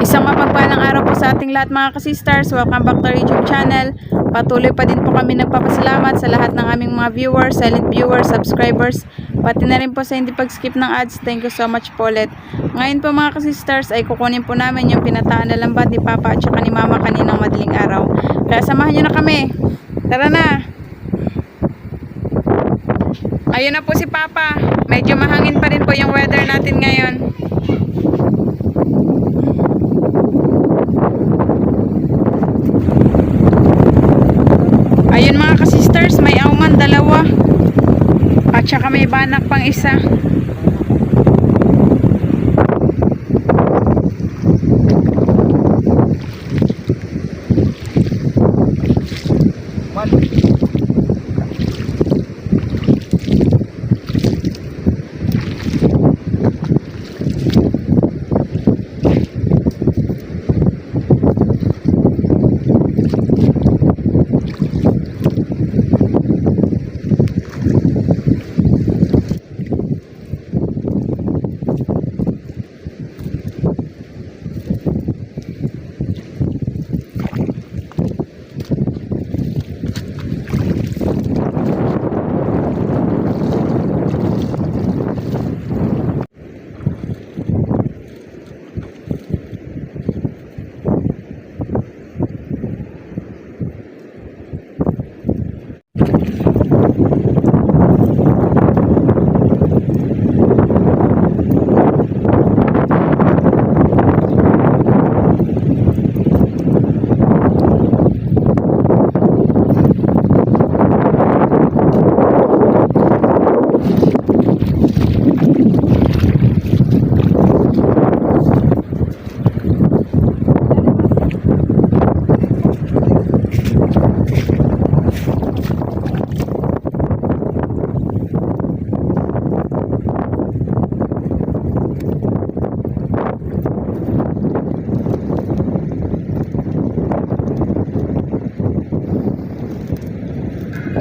Isang mapagpalang araw po sa ating lahat mga ka-sisters. Welcome back to our YouTube channel. Patuloy pa din po kami nagpapasalamat sa lahat ng aming mga viewers, silent viewers, subscribers, pati na rin po sa hindi pag-skip ng ads. Thank you so much po ulit. Ngayon po mga ka-sisters ay kukunin po namin yung pinataan na lambat ni Papa at saka ni Mama kaninang madaling araw. Kaya samahan nyo na kami. Tara na! Ayun na po si Papa. Medyo mahangin pa rin po yung weather natin ngayon. Ayun mga ka-sisters, may auman dalawa. At saka may banak pang isa.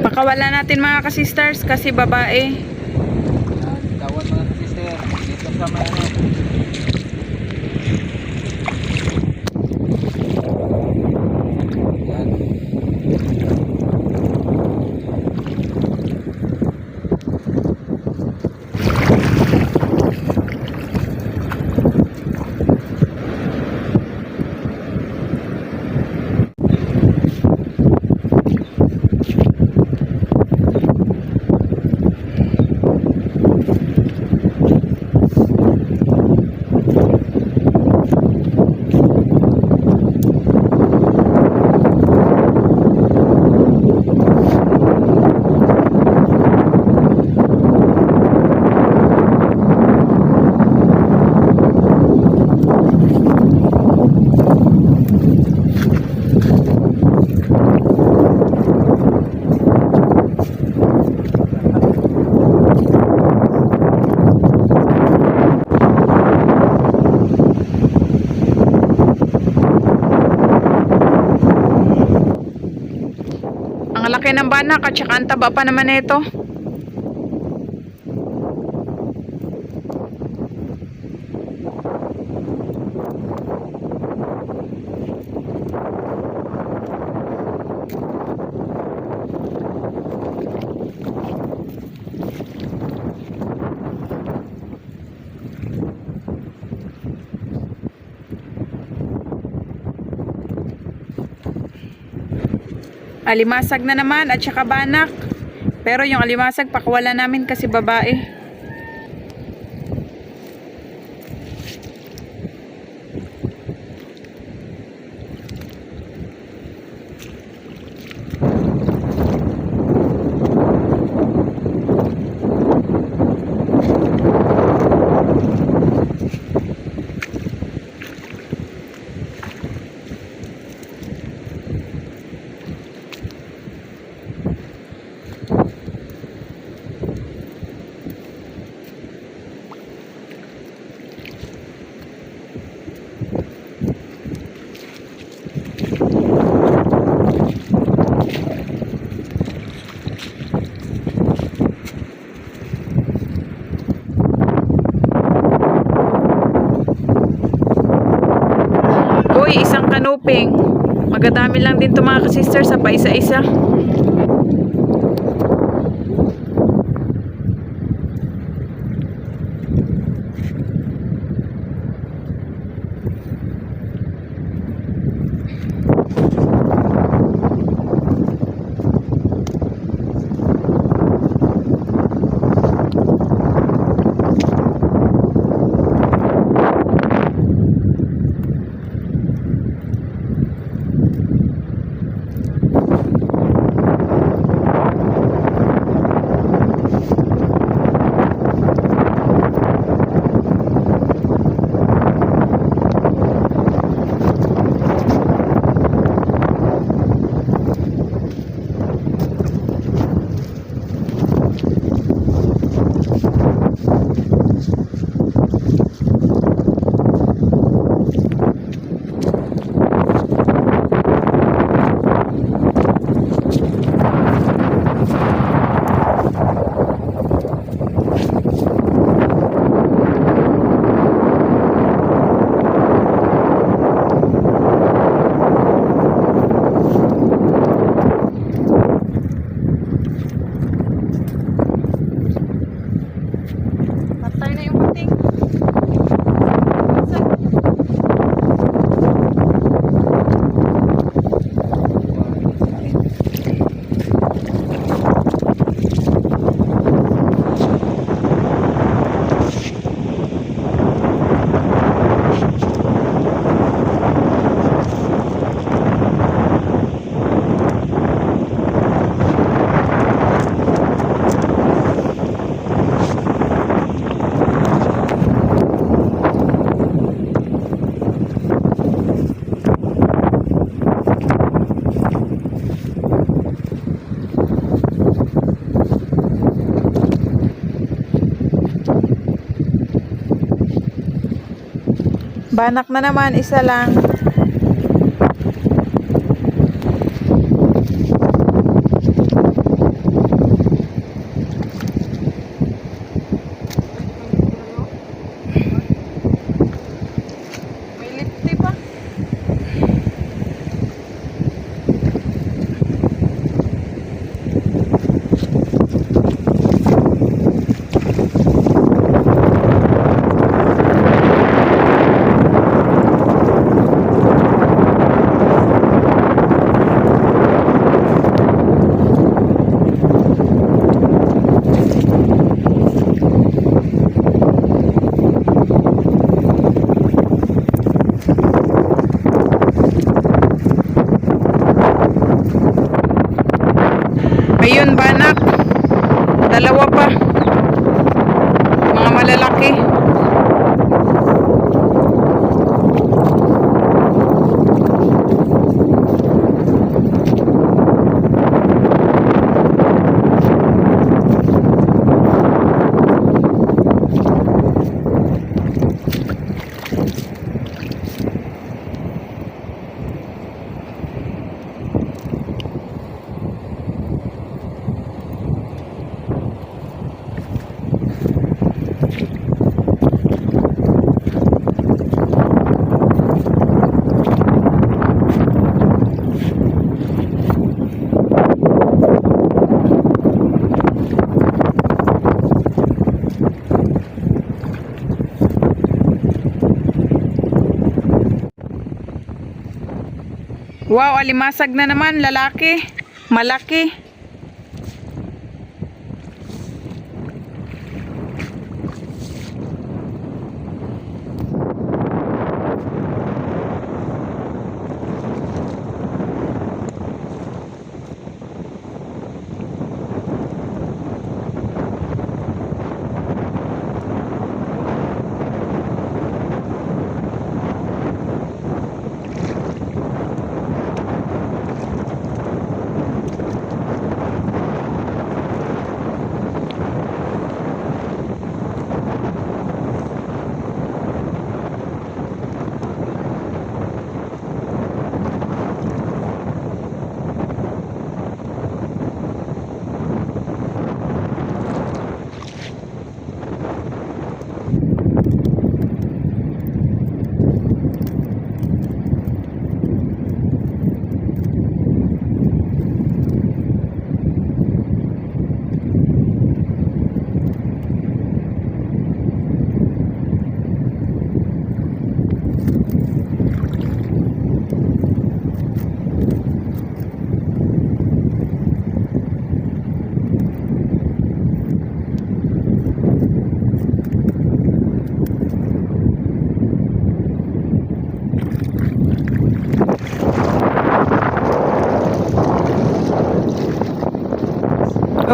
Pakawala natin mga ka-sisters kasi babae. Tawad mga ka-sister. Dito sa may ang laki ng banak at saka ang taba pa naman ito. Alimasag na naman at saka banak. Pero yung alimasag pakawala namin kasi babae. kahoy, isang kanuping. Magadami lang din to mga ka-sister sa paisa-isa. Patay na yung pating. Banak na naman, isa lang. May lipti pa. Ayun, banak. Dalawa pa. Mga malalaki. Wow, alimasag na naman, lalaki. Malaki.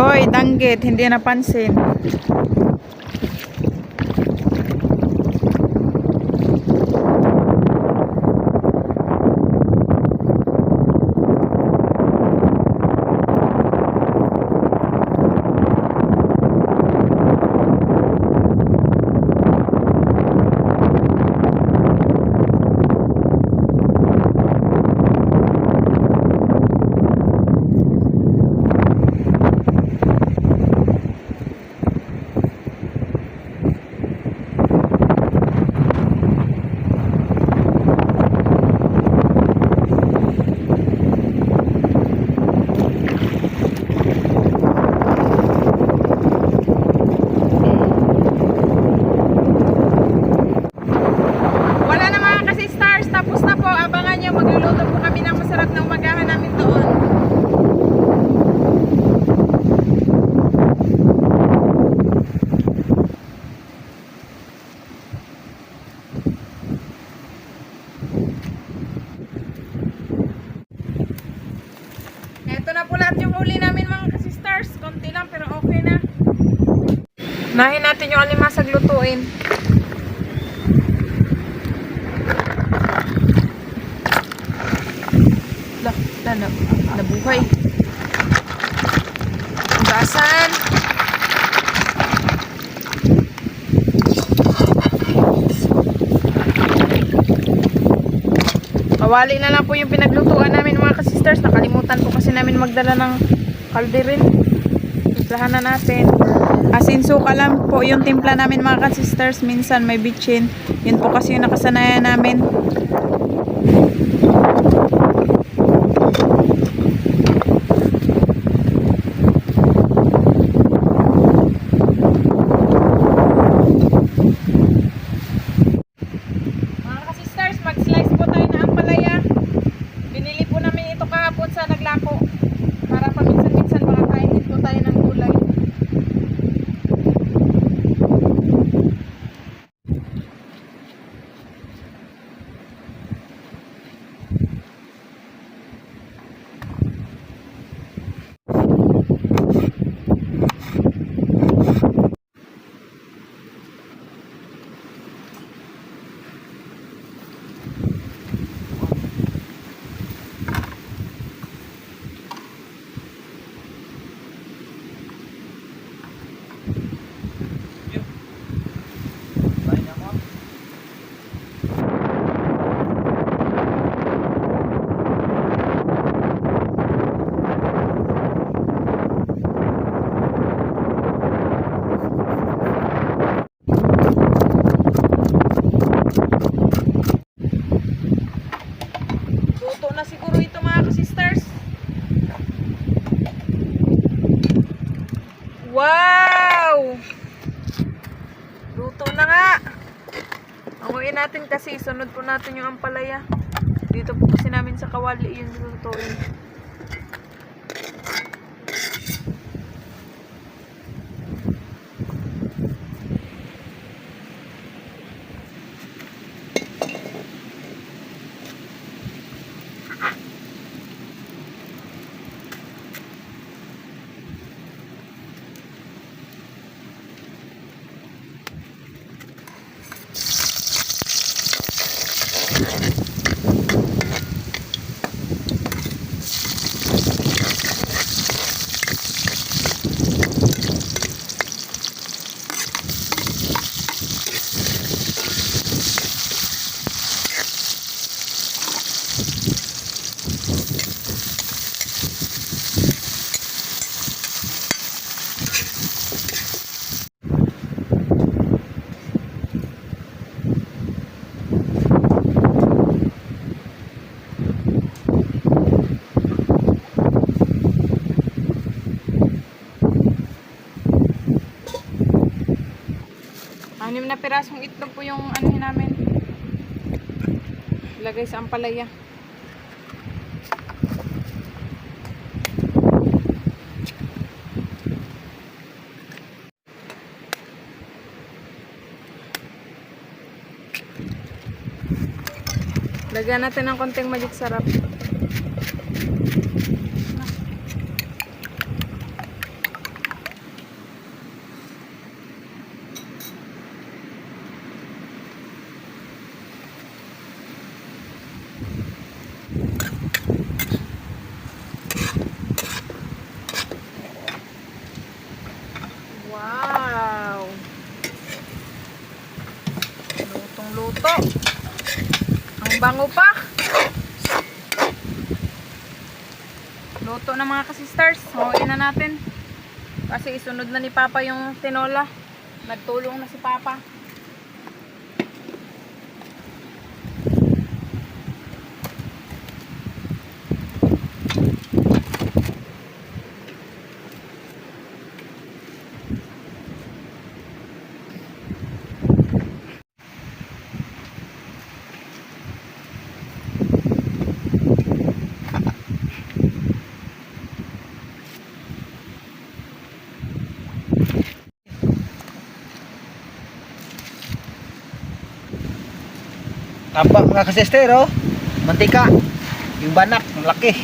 Hoy, danggit, hindi napansin. Wala na mga ka-sisters, tapos na po. Abangan nyo, magluluto po kami ng masarap na umagahan namin doon. Ito na po lahat yung huli namin mga ka-sisters. Konti lang pero okay na. Nahin natin yung alimasag lutuin. Nabuhay. Ugasan. Kawali na lang po yung pinaglutuan namin mga ka-sisters. Nakalimutan po kasi namin magdala ng kalderin. Timplahan na natin. Asin suka lang po yung timpla namin mga ka-sisters. Minsan may bitchin. Yun po kasi yung nakasanayan namin. Mag-slice po tayo na ampalaya. Binili po namin ito kahapon sa Naglako. Para paminsan-minsan makakain din po tayo ng gulay. Wow! Luto na nga. Anguin natin kasi sunod po natin yung ampalaya. Dito po kasi namin sa kawali yun lutuin. Anim na pirasong itlog po yung anuhin namin. Ilagay sa ampalaya. Lagyan natin ng konting magic sarap. bango pa. Luto na mga ka-sisters. Hawain na natin. Kasi isunod na ni Papa yung tinola. Nagtulong na si Papa. Tapa mga ka-sister, oh. Mantika. Yung banak, malaki.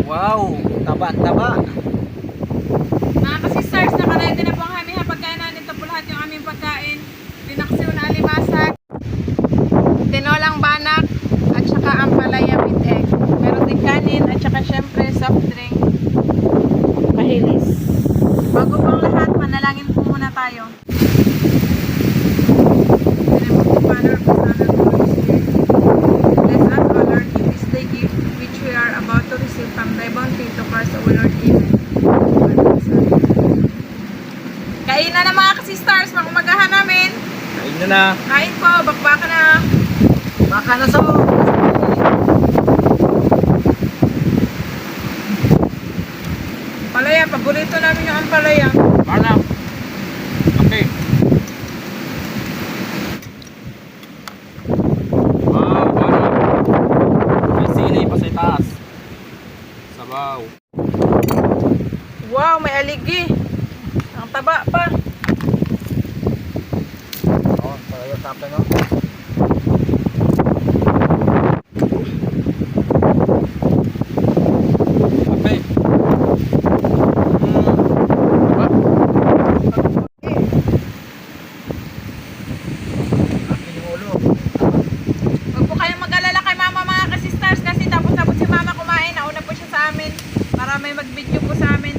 Wow, taba. Mga ka-sisters, nakaready na po ang aming pagkain natin. Ito po lahat yung aming pagkain. Pinaksiw na alimasag, tinolang banak, at saka ang palaya with egg. Meron din kanin at saka syempre soft drink. Pahilis. Bago po ang lahat, manalangin po muna tayo. In the name of the Father, of the Son, and of the Holy Spirit. Bless us, O Lord, in this day gift which we are about to receive from thy bounty to Christ, O Lord. Amen. Kain na mga ka-sisters, pang-umagahan namin. Kain na na. Kain po, bakbaka na. Baka na so. Palaya, paborito namin yung ampalaya. Banak. Okay. Wow, banak. May sili pa sa taas. Sabaw. Wow, may aligi. Ang taba pa. Oh, palaya tapos no. Okay. Akin yung ulo. Huwag po kayong mag-alala kay mama mga ka-sisters kasi tapos si mama kumain. Nauna po siya sa amin para may mag-video po sa amin.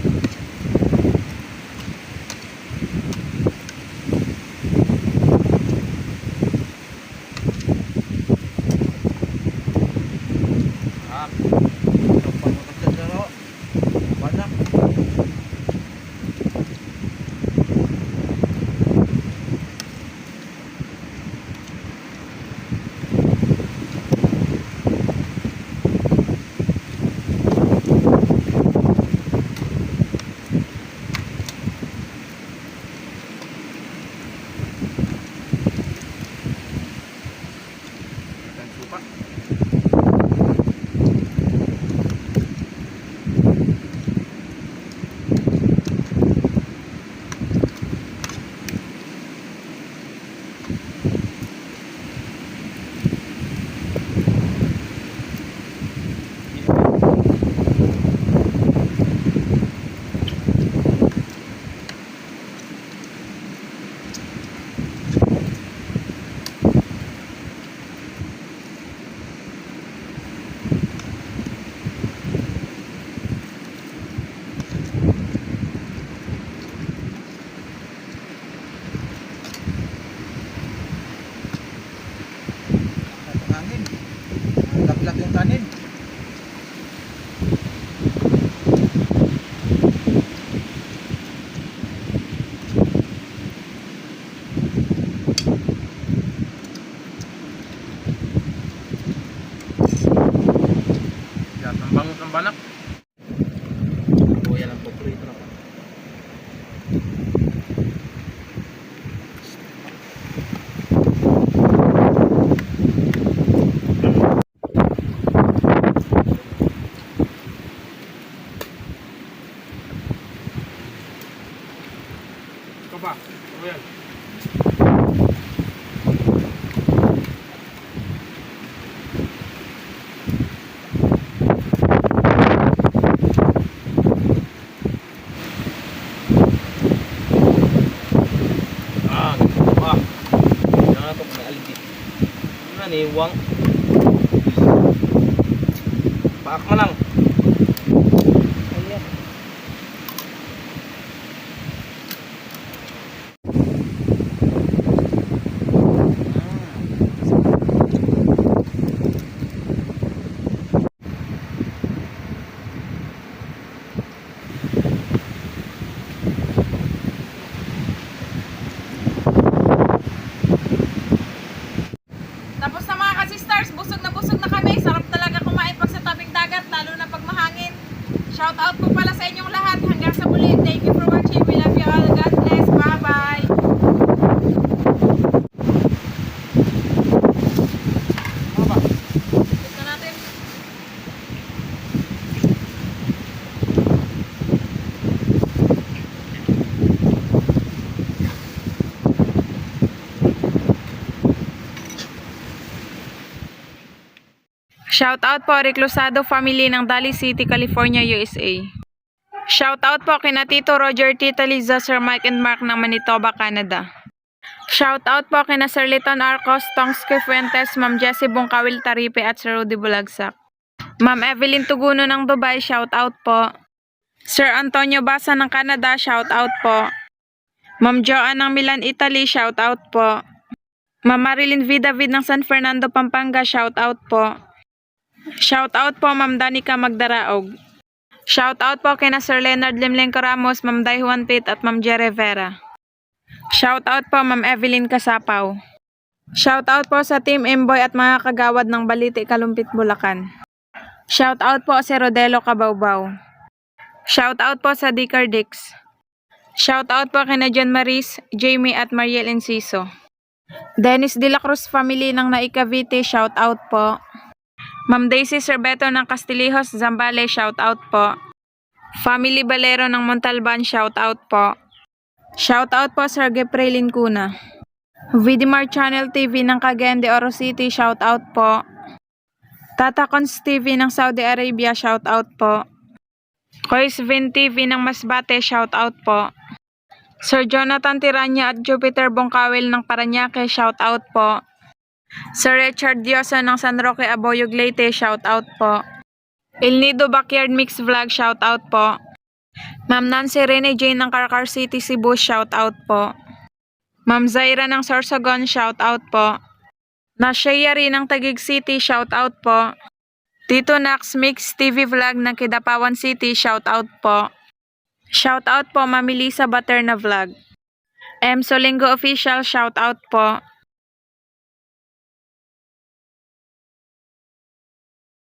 Laklak yung kanin. Yan, ang bangus ng banak. O yan ang paborito na. Pa. O yan. Ganito pa. Yan ito kung naaligi. Ano ni, wang. Maak mo lang. Ayan. Tapos na mga ka-sisters, busog na kami. Sarap talaga kumain pag sa tabing dagat, lalo na pag mahangin. Shout out po pala sa inyong lahat. Hanggang sa muli. Thank you for watching. We love you all. God bless. Bye-bye. Ito natin. Shout out po Reclusado family ng Daly City, California, USA. Shout out po kina Tito Roger, Tita Liza, Sir Mike and Mark ng Manitoba, Canada. Shout out po kina Sir Liton Arcos, Tongske Fuentes, Ma'am Jessie Bungkawil Taripe at Sir Rudy Bulagsak. Ma'am Evelyn Tuguno ng Dubai, shout out po. Sir Antonio Basa ng Canada, shout out po. Ma'am Joanne ng Milan, Italy, shout out po. Ma'am Marilyn V. David ng San Fernando, Pampanga, shout out po. Shout out po Ma'am Danica Magdaraog. Shout out po kina Sir Leonard Limlenco Ramos, Ma'am Day Juan Pit at Ma'am Jere Vera. Shout out po Ma'am Evelyn Kasapaw. Shout out po sa Team Emboy at mga kagawad ng Balite, Kalumpit, Bulacan. Shout out po si Rodelo Cabaubaw. Shout out po sa Dicardix. Shout out po kina John Maris, Jamie at Mariel Enciso. Dennis De La Cruz family ng Naik Cavite, shout out po. Ma'am Daisy Cerbeto ng Castillejos, Zambales, shout out po. Family Balero ng Montalban, shout out po. Shout out po Sir Geprelin Cuna. Vidimar Channel TV ng Cagayan de Oro City, shout out po. Tata Cons TV ng Saudi Arabia, shout out po. Kois Vin TV ng Masbate, shout out po. Sir Jonathan Tiranya at Jupiter Bongkawil ng Parañaque, shout out po. Sir Richard Diosa ng San Roque Aboyog Leyte, shout out po. El Nido Backyard Mix Vlog, shout out po. Ma'am Nancy Rene Jane ng Carcar City, Cebu, shout out po. Ma'am Zaira ng Sorsogon, shout out po. Nashaya rin ng Taguig City, shout out po. Tito Nax Mix TV Vlog ng Kidapawan City, shout out po. Shout out po Ma'am Melissa Baterna Vlog. M. Solingo Official, shout out po.